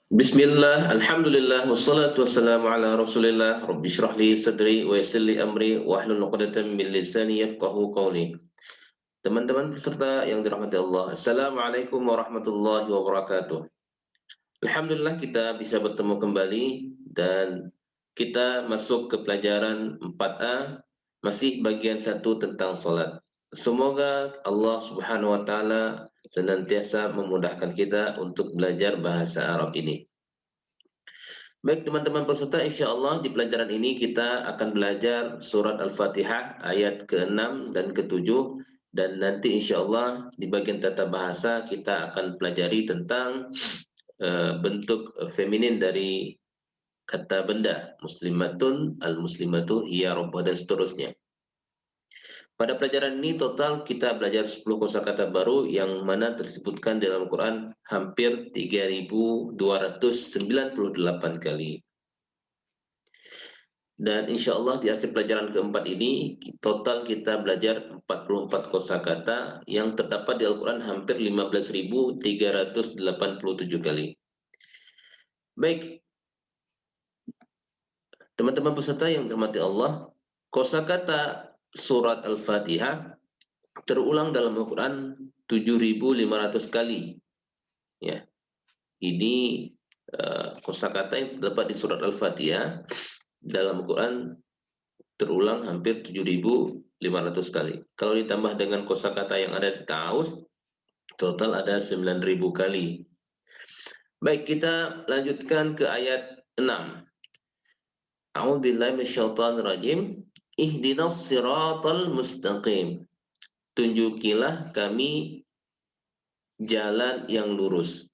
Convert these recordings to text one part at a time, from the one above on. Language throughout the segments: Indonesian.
Bismillah, alhamdulillah, wassalatu wassalamu ala rasulillah, rabbi syrah li sadri wa yassir li amri wa hlul 'uqdatam min lisani yafqahu qawli. Teman-teman peserta yang dirahmati Allah, Assalamualaikum warahmatullahi wabarakatuh. Alhamdulillah kita bisa bertemu kembali dan kita masuk ke pelajaran 4A, masih bagian satu tentang salat. Semoga Allah Subhanahu wa taala senantiasa memudahkan kita untuk belajar bahasa Arab ini. Baik teman-teman peserta, insya Allah di pelajaran ini kita akan belajar surat Al-Fatihah ayat ke-6 dan ke-7, dan nanti insya Allah di bagian tata bahasa kita akan pelajari tentang bentuk feminin dari kata benda muslimatun, al-muslimatu, hiya rabbah, dan seterusnya. Pada pelajaran ini total kita belajar 10 kosakata baru yang mana tersebutkan dalam Al-Quran hampir 3.298 kali. Dan insya Allah di akhir pelajaran keempat ini, total kita belajar 44 kosakata yang terdapat di Al-Quran hampir 15.387 kali. Baik, teman-teman peserta yang dirahmati Allah, kosakata surat Al-Fatihah terulang dalam Al-Quran 7.500 kali. Ya, ini kosakata yang terdapat di surat Al-Fatihah dalam Al-Quran terulang hampir 7.500 kali. Kalau ditambah dengan kosakata yang ada di Ta'awuz, total ada 9.000 kali. Baik, kita lanjutkan ke ayat 6. A'udzubillahi minasyaitonirrajim. Ihdinas siratal mustaqim. Tunjukilah kami jalan yang lurus.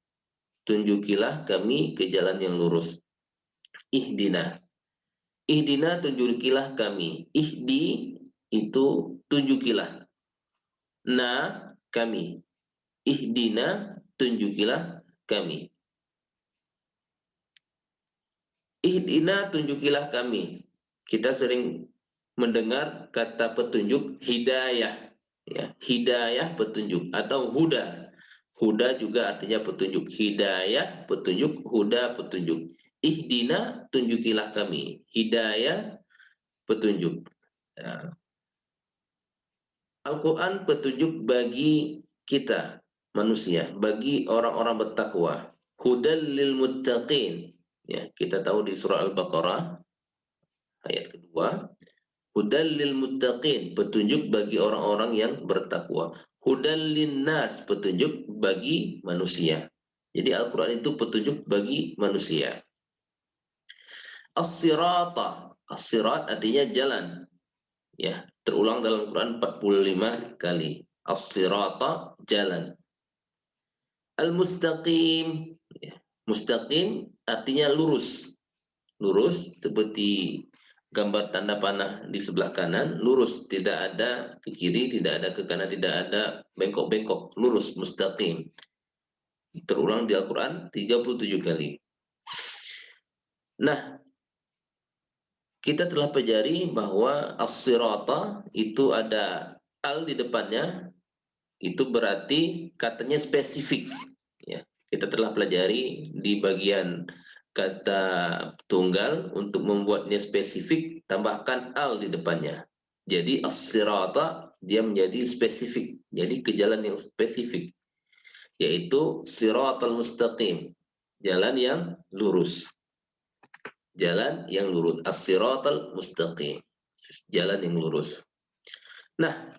Tunjukilah kami ke jalan yang lurus. Ihdina. Ihdina, tunjukilah kami. Ihdi itu tunjukilah. Na, kami. Ihdina, tunjukilah kami. Ihdina, tunjukilah kami. Kita sering mendengar kata petunjuk hidayah. Ya, hidayah petunjuk atau huda. Huda juga artinya petunjuk. Hidayah petunjuk, huda petunjuk. Ihdina, tunjukilah kami. Hidayah petunjuk. Ya. Al-Quran petunjuk bagi kita, manusia, bagi orang-orang bertakwa. Hudal lil muttaqin. Ya, kita tahu di surah Al-Baqarah ayat kedua, hudal lil muttaqin, petunjuk bagi orang-orang yang bertakwa. Hudal linnas, petunjuk bagi manusia. Jadi Al-Quran itu petunjuk bagi manusia. As-sirata, as-sirat artinya jalan. Ya, terulang dalam Quran 45 kali. As-sirata, jalan. Al-mustaqim, ya. Mustaqim artinya lurus. Lurus seperti gambar tanda panah di sebelah kanan, lurus, tidak ada ke kiri, tidak ada ke kanan, tidak ada bengkok-bengkok, lurus, mustaqim. Terulang di Al-Quran 37 kali. Nah, kita telah pelajari bahwa as-sirata itu ada al di depannya, itu berarti katanya spesifik. Ya, kita telah pelajari di bagian kata tunggal untuk membuatnya spesifik, tambahkan al di depannya. Jadi as-sirata dia menjadi spesifik, jadi ke jalan yang spesifik, yaitu siratal mustaqim, jalan yang lurus. Jalan yang lurus, as-siratal mustaqim, jalan yang lurus. Nah,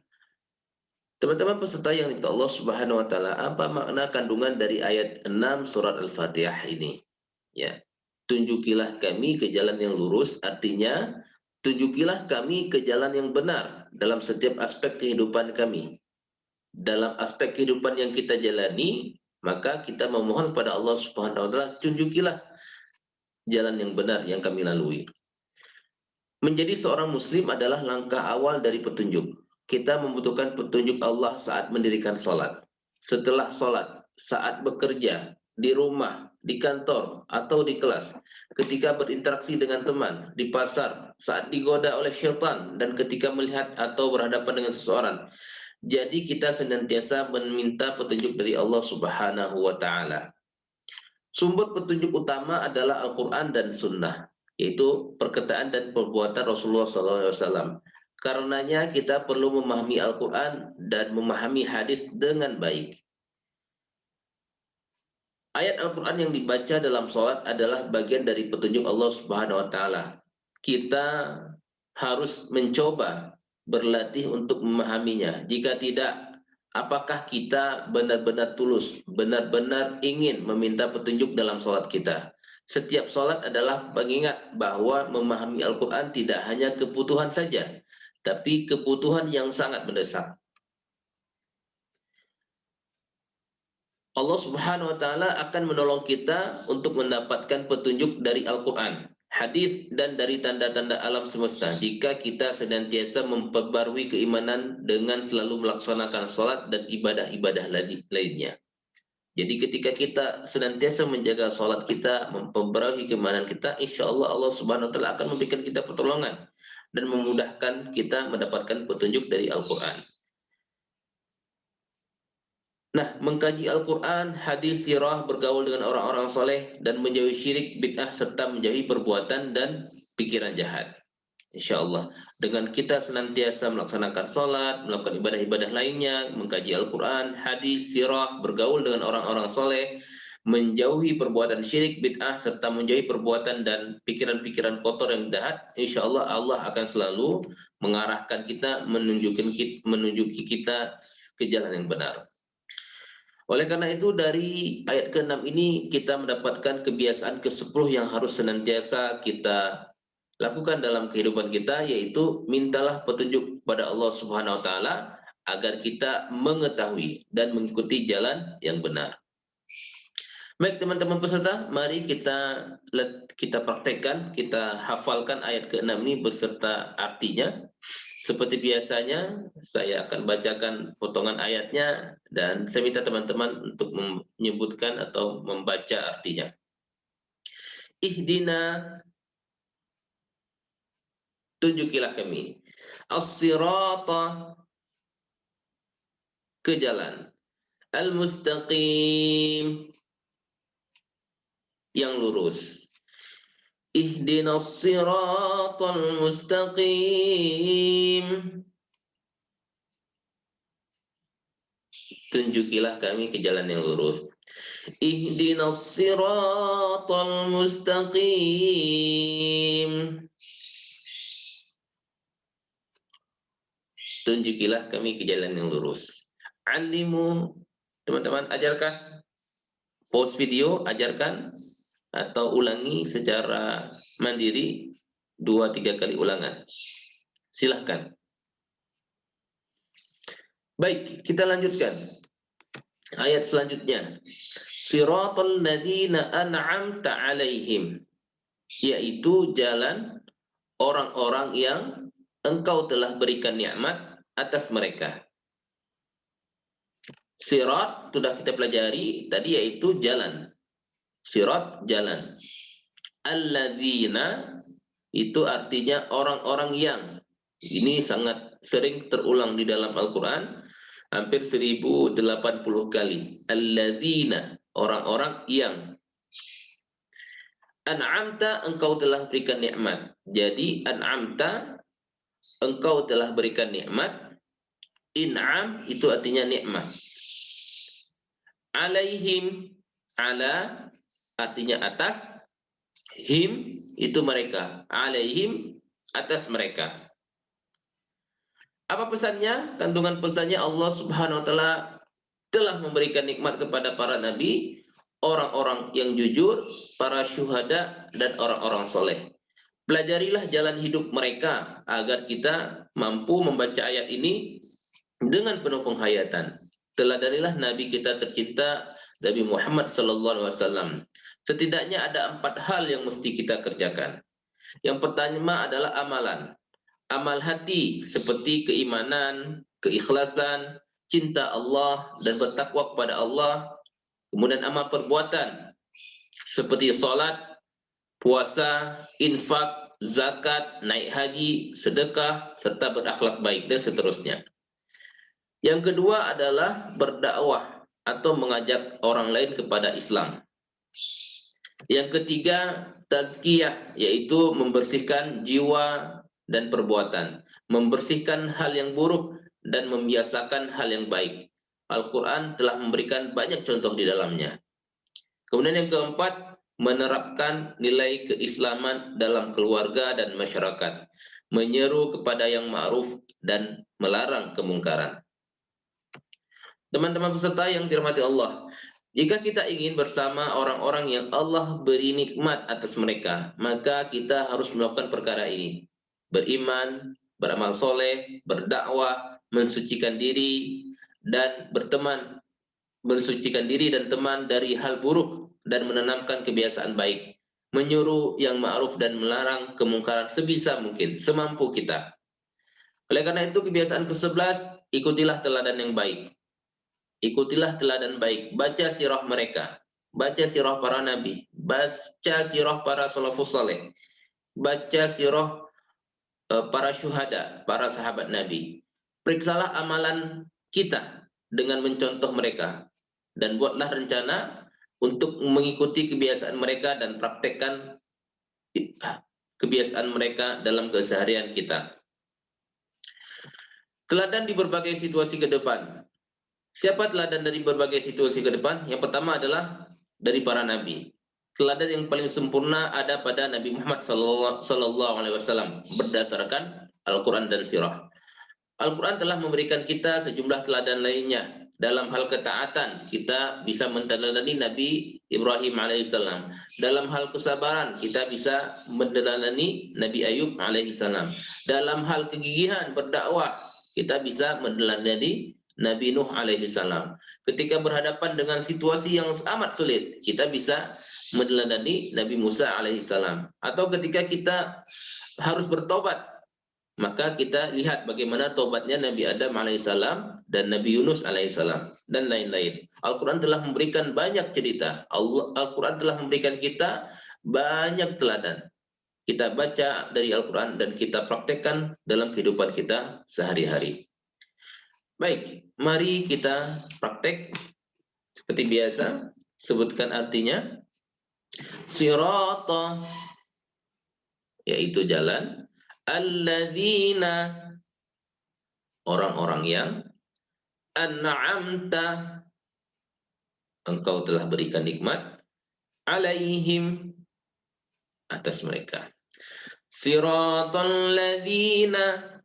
teman-teman peserta yang diminta Allah Subhanahu wa taala, apa makna kandungan dari ayat 6 surat Al-Fatihah ini? Ya. Tunjukilah kami ke jalan yang lurus, artinya tunjukilah kami ke jalan yang benar dalam setiap aspek kehidupan kami. Dalam aspek kehidupan yang kita jalani, maka kita memohon pada Allah Subhanahu wa taala, tunjukilah jalan yang benar yang kami lalui. Menjadi seorang muslim adalah langkah awal dari petunjuk. Kita membutuhkan petunjuk Allah saat mendirikan sholat, setelah sholat, saat bekerja, di rumah, di kantor, atau di kelas, ketika berinteraksi dengan teman, di pasar, saat digoda oleh syaitan, dan ketika melihat atau berhadapan dengan seseorang. Jadi kita senantiasa meminta petunjuk dari Allah Subhanahu wa taala. Sumber petunjuk utama adalah Al-Quran dan Sunnah, yaitu perkataan dan perbuatan Rasulullah SAW. Karenanya kita perlu memahami Al-Quran dan memahami hadis dengan baik. Ayat Al-Quran yang dibaca dalam sholat adalah bagian dari petunjuk Allah Subhanahu wa Ta'ala. Kita harus mencoba berlatih untuk memahaminya. Jika tidak, apakah kita benar-benar tulus, benar-benar ingin meminta petunjuk dalam sholat kita? Setiap sholat adalah pengingat bahwa memahami Al-Quran tidak hanya kebutuhan saja, tapi kebutuhan yang sangat mendesak. Allah Subhanahu wa Ta'ala akan menolong kita untuk mendapatkan petunjuk dari Al-Quran, hadis, dan dari tanda-tanda alam semesta jika kita senantiasa memperbarui keimanan dengan selalu melaksanakan sholat dan ibadah-ibadah lainnya. Jadi ketika kita senantiasa menjaga sholat kita, memperbarui keimanan kita, insya Allah Allah Subhanahu wa Ta'ala akan memberikan kita pertolongan dan memudahkan kita mendapatkan petunjuk dari Al-Quran. Nah, mengkaji Al-Quran, hadis, sirah, bergaul dengan orang-orang soleh, dan menjauhi syirik, bid'ah, serta menjauhi perbuatan dan pikiran jahat. Insya Allah, dengan kita senantiasa melaksanakan sholat, melakukan ibadah-ibadah lainnya, mengkaji Al-Quran, hadis, sirah, bergaul dengan orang-orang soleh, menjauhi perbuatan syirik, bid'ah, serta menjauhi perbuatan dan pikiran-pikiran kotor yang jahat, insya Allah Allah akan selalu mengarahkan kita, menunjuki kita ke jalan yang benar. Oleh karena itu dari ayat ke-6 ini kita mendapatkan kebiasaan ke-10 yang harus senantiasa kita lakukan dalam kehidupan kita, yaitu mintalah petunjuk pada Allah Subhanahu wa Ta'ala agar kita mengetahui dan mengikuti jalan yang benar. Baik teman-teman peserta, mari kita praktekkan, kita hafalkan ayat ke-6 ini beserta artinya. Seperti biasanya, saya akan bacakan potongan ayatnya dan saya minta teman-teman untuk menyebutkan atau membaca artinya. Ihdina, tunjukilah kami. As-sirata, ke jalan. Al-mustaqim, yang lurus. Ihdinas siratal mustaqim. Tunjukilah kami ke jalan yang lurus. Ihdinas siratal mustaqim. Tunjukilah kami ke jalan yang lurus. Alimu, teman-teman ajarkan. Pause video, ajarkan. Atau ulangi secara mandiri 2-3 kali ulangan. Silahkan. Baik, kita lanjutkan. Ayat selanjutnya. Siratal ladzina an'amta 'alaihim, yaitu jalan orang-orang yang engkau telah berikan nikmat atas mereka. Sirat sudah kita pelajari tadi, yaitu jalan. Sirat, jalan. Alladzina itu artinya orang-orang yang. Ini sangat sering terulang di dalam Al-Quran, hampir 1080 kali. Alladzina, orang-orang yang. An'amta, engkau telah berikan nikmat. Jadi an'amta, engkau telah berikan nikmat. In'am itu artinya nikmat. Alaihim, ala artinya atas, him itu mereka, alaihim atas mereka. Apa pesannya? Kandungan pesannya, Allah Subhanahu wa Ta'ala telah memberikan nikmat kepada para nabi, orang-orang yang jujur, para syuhada, dan orang-orang soleh. Pelajarilah jalan hidup mereka agar kita mampu membaca ayat ini dengan penuh penghayatan. Teladanilah Nabi kita tercinta, Nabi Muhammad SAW. Setidaknya ada 4 hal yang mesti kita kerjakan. Yang pertama adalah amalan. Amal hati seperti keimanan, keikhlasan, cinta Allah, dan bertakwa kepada Allah. Kemudian amal perbuatan seperti sholat, puasa, infak, zakat, naik haji, sedekah, serta berakhlak baik, dan seterusnya. Yang kedua adalah berdakwah atau mengajak orang lain kepada Islam. Yang ketiga, tazkiyah, yaitu membersihkan jiwa dan perbuatan, membersihkan hal yang buruk dan membiasakan hal yang baik. Al-Quran telah memberikan banyak contoh di dalamnya. Kemudian yang keempat, menerapkan nilai keislaman dalam keluarga dan masyarakat, menyeru kepada yang ma'ruf dan melarang kemungkaran. Teman-teman peserta yang dirahmati Allah, jika kita ingin bersama orang-orang yang Allah beri nikmat atas mereka, maka kita harus melakukan perkara ini. Beriman, beramal soleh, berdakwah, mensucikan diri, dan berteman, mensucikan diri dan teman dari hal buruk, dan menanamkan kebiasaan baik. Menyuruh yang ma'ruf dan melarang kemungkaran sebisa mungkin, semampu kita. Oleh karena itu, kebiasaan ke-11, ikutilah teladan yang baik. Ikutilah teladan baik, baca sirah mereka, baca sirah para nabi, baca sirah para salafus saleh, baca sirah para syuhada, para sahabat nabi. Periksalah amalan kita dengan mencontoh mereka dan buatlah rencana untuk mengikuti kebiasaan mereka dan praktekkan kebiasaan mereka dalam keseharian kita. Teladan di berbagai situasi ke depan. Siapa teladan dari berbagai situasi ke depan? Yang pertama adalah dari para nabi. Teladan yang paling sempurna ada pada Nabi Muhammad Sallallahu Alaihi Wasallam berdasarkan Al-Quran dan Sirah. Al-Quran telah memberikan kita sejumlah teladan lainnya. Dalam hal ketaatan, kita bisa meneladani Nabi Ibrahim alaihissalam. Dalam hal kesabaran, kita bisa meneladani Nabi Ayub alaihissalam. Dalam hal kegigihan berdakwah, kita bisa meneladani Nabi Nuh alaihissalam. Ketika berhadapan dengan situasi yang amat sulit, kita bisa meneladani Nabi Musa alaihissalam. Atau ketika kita harus bertobat, maka kita lihat bagaimana tobatnya Nabi Adam alaihissalam dan Nabi Yunus alaihissalam dan lain-lain. Al-Quran telah memberikan banyak cerita. Al-Quran telah memberikan kita banyak teladan. Kita baca dari Al-Quran dan kita praktekkan dalam kehidupan kita sehari-hari. Baik, mari kita praktek seperti biasa. Sebutkan artinya. Sirata, yaitu jalan. Alladzina, orang-orang yang an'amta, engkau telah berikan nikmat, alaihim, atas mereka. Siratal ladzina,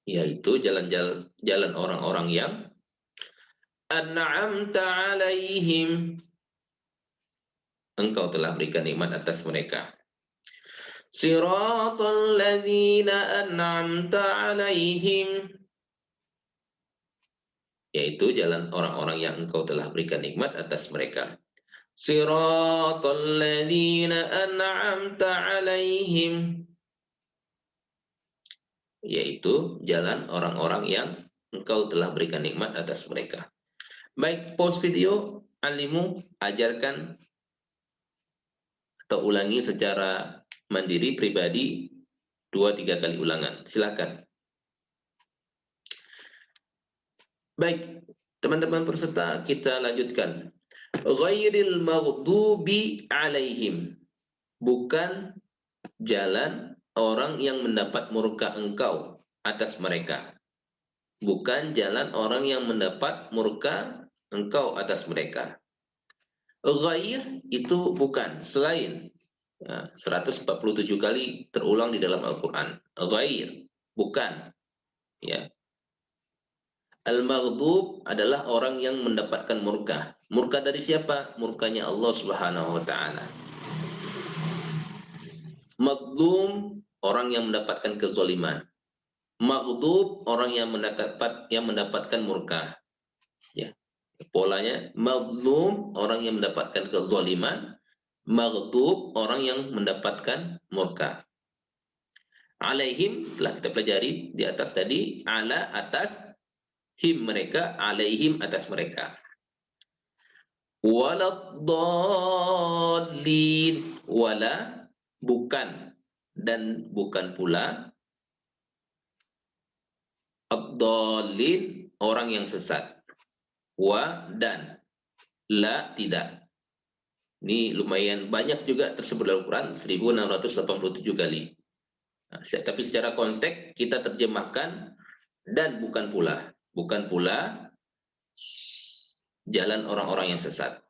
yaitu jalan orang-orang yang an'amta alaihim, engkau telah berikan nikmat atas mereka. Siratal ladzina an'amta alaihim, yaitu jalan orang-orang yang engkau telah berikan nikmat atas mereka. Siratal ladzina an'amta alaihim, yaitu jalan orang-orang yang engkau telah berikan nikmat atas mereka. Baik, pause video, alimu, ajarkan atau ulangi secara mandiri pribadi 2-3 kali ulangan. Silakan. Baik, teman-teman peserta, kita lanjutkan. Ghairil maghdubi alaihim, bukan jalan orang yang mendapat murka engkau atas mereka. Bukan jalan orang yang mendapat murka engkau atas mereka. Ghair itu bukan, selain. 147 kali terulang di dalam Al-Quran. Ghair, bukan. Ya. Al-maghdub adalah orang yang mendapatkan murka. Murka dari siapa? Murkanya Allah Subhanahu wa taala. Maghdum, orang yang mendapatkan kezaliman. Maghdub, orang yang mendapatkan murka. Ya. Polanya, maghdum, orang yang mendapatkan kezaliman. Maghdub, orang yang mendapatkan murka. Alaihim, telah kita pelajari di atas tadi. Ala, atas. Him, mereka. Alaihim, atas mereka. Waladdallin, wala, bukan, dan bukan pula. Ad-dallin, orang yang sesat. Wa, dan. La, tidak. Ini lumayan banyak juga tersebut dalam Al-Quran, 1687 kali. Nah, tapi secara konteks kita terjemahkan dan bukan pula jalan orang-orang yang sesat.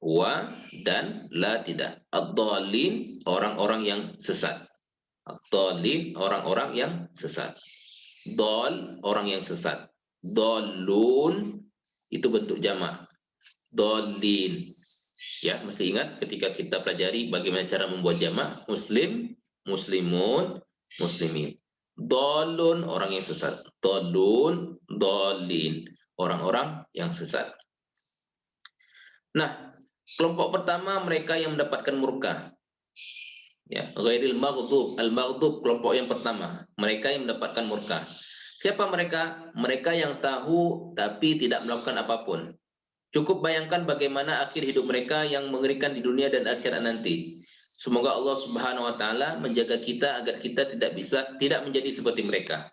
Wa dan la tidak. Ad-dhalin, orang-orang yang sesat. Ad-dhalin, orang-orang yang sesat. Dol, orang yang sesat. Dolun, itu bentuk jamak. Dolin. Ya, mesti ingat ketika kita pelajari bagaimana cara membuat jamak. Muslim, muslimun, muslimin. Dolun, orang yang sesat. Dolun, dolin, orang-orang yang sesat. Nah, kelompok pertama mereka yang mendapatkan murka. Ya, ghairil maghdub, al-maghdub kelompok yang pertama, mereka yang mendapatkan murka. Siapa mereka? Mereka yang tahu tapi tidak melakukan apapun. Cukup bayangkan bagaimana akhir hidup mereka yang mengerikan di dunia dan akhirat nanti. Semoga Allah Subhanahu wa taala menjaga kita agar kita tidak menjadi seperti mereka.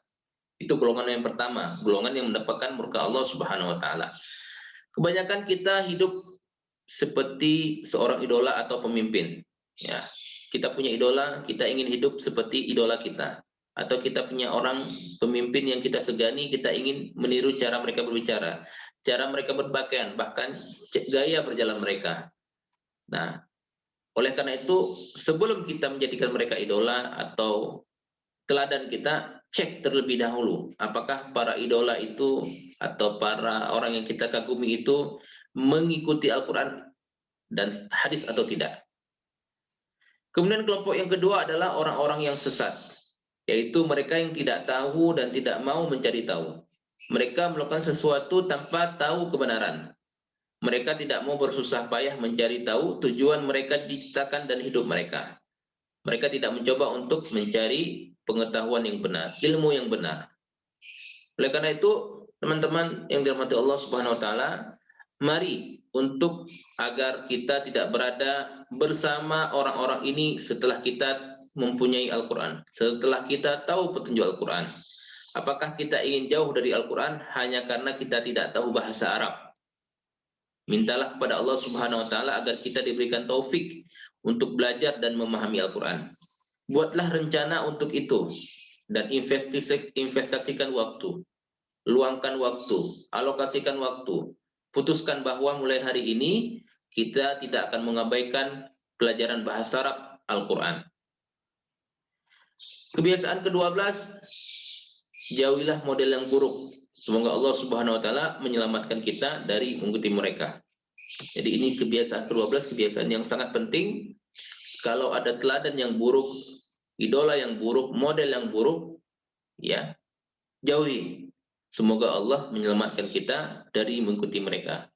Itu golongan yang pertama, golongan yang mendapatkan murka Allah Subhanahu wa taala. Kebanyakan kita hidup seperti seorang idola atau pemimpin. Ya, kita punya idola, kita ingin hidup seperti idola kita. Atau kita punya orang pemimpin yang kita segani, kita ingin meniru cara mereka berbicara, cara mereka berpakaian, bahkan gaya berjalan mereka. Nah, oleh karena itu, sebelum kita menjadikan mereka idola atau teladan kita, cek terlebih dahulu apakah para idola itu atau para orang yang kita kagumi itu mengikuti Al-Quran dan hadis atau tidak. Kemudian kelompok yang kedua adalah orang-orang yang sesat, yaitu mereka yang tidak tahu dan tidak mau mencari tahu. Mereka melakukan sesuatu tanpa tahu kebenaran. Mereka tidak mau bersusah payah mencari tahu tujuan mereka diciptakan dan hidup mereka. Mereka tidak mencoba untuk mencari pengetahuan yang benar, ilmu yang benar. Oleh karena itu, teman-teman yang dirahmati Allah Subhanahu wa taala, mari untuk agar kita tidak berada bersama orang-orang ini setelah kita mempunyai Al-Quran, setelah kita tahu petunjuk Al-Quran. Apakah kita ingin jauh dari Al-Quran hanya karena kita tidak tahu bahasa Arab? Mintalah kepada Allah Subhanahu wa taala agar kita diberikan taufik untuk belajar dan memahami Al-Quran. Buatlah rencana untuk itu dan investasikan waktu. Luangkan waktu, alokasikan waktu. Putuskan bahwa mulai hari ini kita tidak akan mengabaikan pelajaran bahasa Arab Al-Quran. Kebiasaan ke-12, jauhilah model yang buruk. Semoga Allah Subhanahu wa taala menyelamatkan kita dari mengikuti mereka. Jadi ini kebiasaan ke-12, kebiasaan yang sangat penting. Kalau ada teladan yang buruk, idola yang buruk, model yang buruk, ya, jauhi. Semoga Allah menyelamatkan kita dari mengikuti mereka.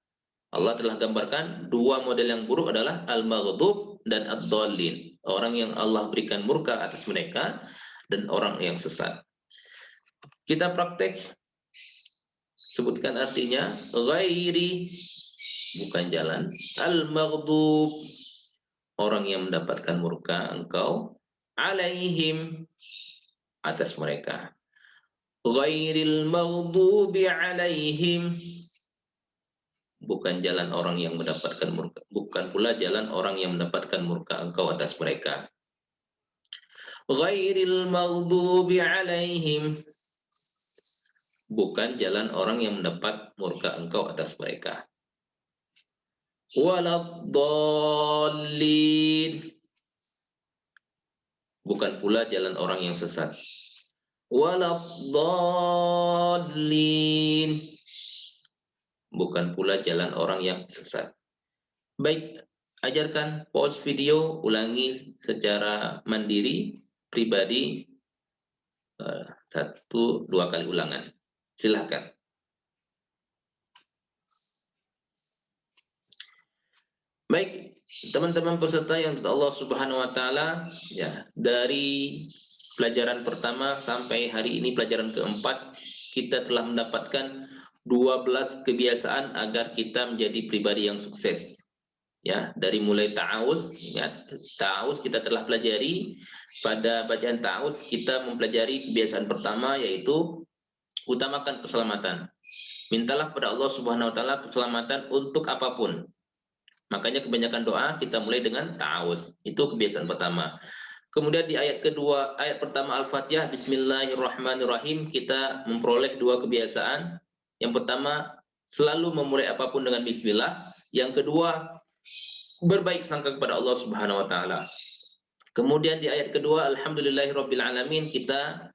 Allah telah gambarkan dua model yang buruk adalah al-maghdub dan ad-dallin. Orang yang Allah berikan murka atas mereka dan orang yang sesat. Kita praktek, sebutkan artinya. Ghairi, bukan jalan. Al-maghdub, orang yang mendapatkan murka engkau. Alaihim, atas mereka. Ghairil maghdubi alaihim, bukan jalan orang yang mendapatkan murka, bukan pula jalan orang yang mendapatkan murka engkau atas mereka. Ghairil maghdubi alaihim, bukan jalan orang yang mendapat murka engkau atas mereka. Waladdallin, bukan pula jalan orang yang sesat. Waladdallin, bukan pula jalan orang yang sesat. Baik, ajarkan, pause video, ulangi secara mandiri, pribadi, 1-2 kali ulangan. Silahkan. Baik, teman-teman peserta yang Allah Subhanahu wa taala, ya, dari pelajaran pertama sampai hari ini pelajaran keempat, kita telah mendapatkan 12 kebiasaan agar kita menjadi pribadi yang sukses. Ya, dari mulai ta'awuz, ya, ta'awuz kita telah pelajari. Pada bacaan ta'awuz kita mempelajari kebiasaan pertama, yaitu utamakan keselamatan. Mintalah kepada Allah Subhanahu wa taala keselamatan untuk apapun. Makanya kebanyakan doa kita mulai dengan ta'awuz. Itu kebiasaan pertama. Kemudian di ayat kedua, ayat pertama Al-Fatihah, Bismillahirrahmanirrahim, kita memperoleh dua kebiasaan. Yang pertama, selalu memulai apapun dengan Bismillah. Yang kedua, berbaik sangka kepada Allah Subhanahu wa taala. Kemudian di ayat kedua, Alhamdulillahirabbil alamin, kita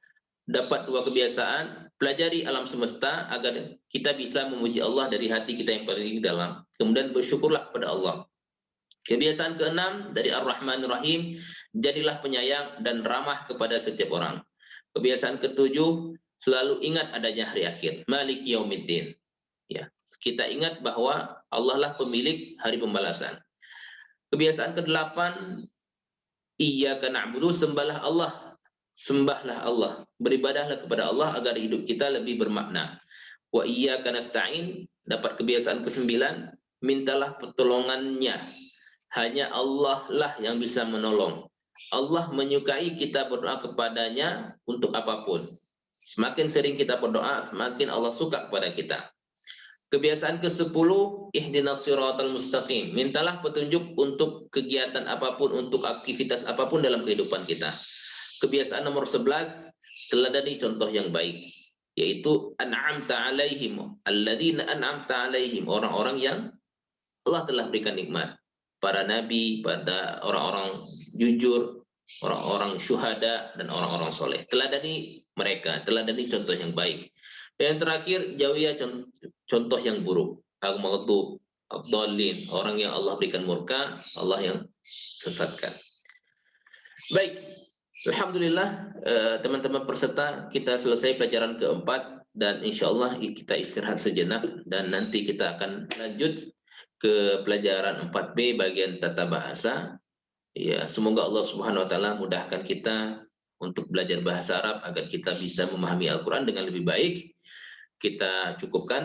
dapat dua kebiasaan, pelajari alam semesta agar kita bisa memuji Allah dari hati kita yang paling dalam. Kemudian bersyukurlah kepada Allah. Kebiasaan keenam dari Ar-Rahmanir Rahim, jadilah penyayang dan ramah kepada setiap orang. Kebiasaan ketujuh, selalu ingat adanya hari akhir, Maliki Yaumiddin. Ya, kita ingat bahwa Allah lah pemilik hari pembalasan. Kebiasaan kedelapan, Iyyaka na'budu, sembahlah Allah, beribadahlah kepada Allah agar hidup kita lebih bermakna. Wa iyyaka nasta'in, dapat kebiasaan kesembilan, mintalah pertolongannya. Hanya Allah lah yang bisa menolong. Allah menyukai kita berdoa kepadanya untuk apapun. Semakin sering kita berdoa, semakin Allah suka kepada kita. Kebiasaan ke-10, ihdinas siratal mustaqim. Mintalah petunjuk untuk kegiatan apapun, untuk aktivitas apapun dalam kehidupan kita. Kebiasaan nomor 11, teladani contoh yang baik, yaitu an'amta alaihim, alladzina an'amta alaihim, orang-orang yang Allah telah berikan nikmat. Para nabi, pada orang-orang jujur, orang-orang syuhada, dan orang-orang soleh. Teladani mereka, teladani contoh yang baik. Dan yang terakhir, jauhi contoh yang buruk. Al-maghdub, ad-dallin, orang yang Allah berikan murka, Allah yang sesatkan. Baik, alhamdulillah teman-teman peserta, kita selesai pelajaran keempat dan insya Allah kita istirahat sejenak dan nanti kita akan lanjut ke pelajaran 4B bagian tata bahasa. Ya, semoga Allah Subhanahu wa taala mudahkan kita untuk belajar bahasa Arab agar kita bisa memahami Al-Qur'an dengan lebih baik. Kita cukupkan,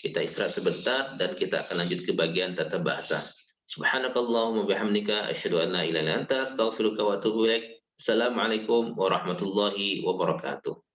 kita istirahat sebentar dan kita akan lanjut ke bagian tata bahasa. Subhanakallahumma bihamdika asyhadu an la ilaha illa anta astaghfiruka wa atubu ilaik. Assalamualaikum warahmatullahi wabarakatuh.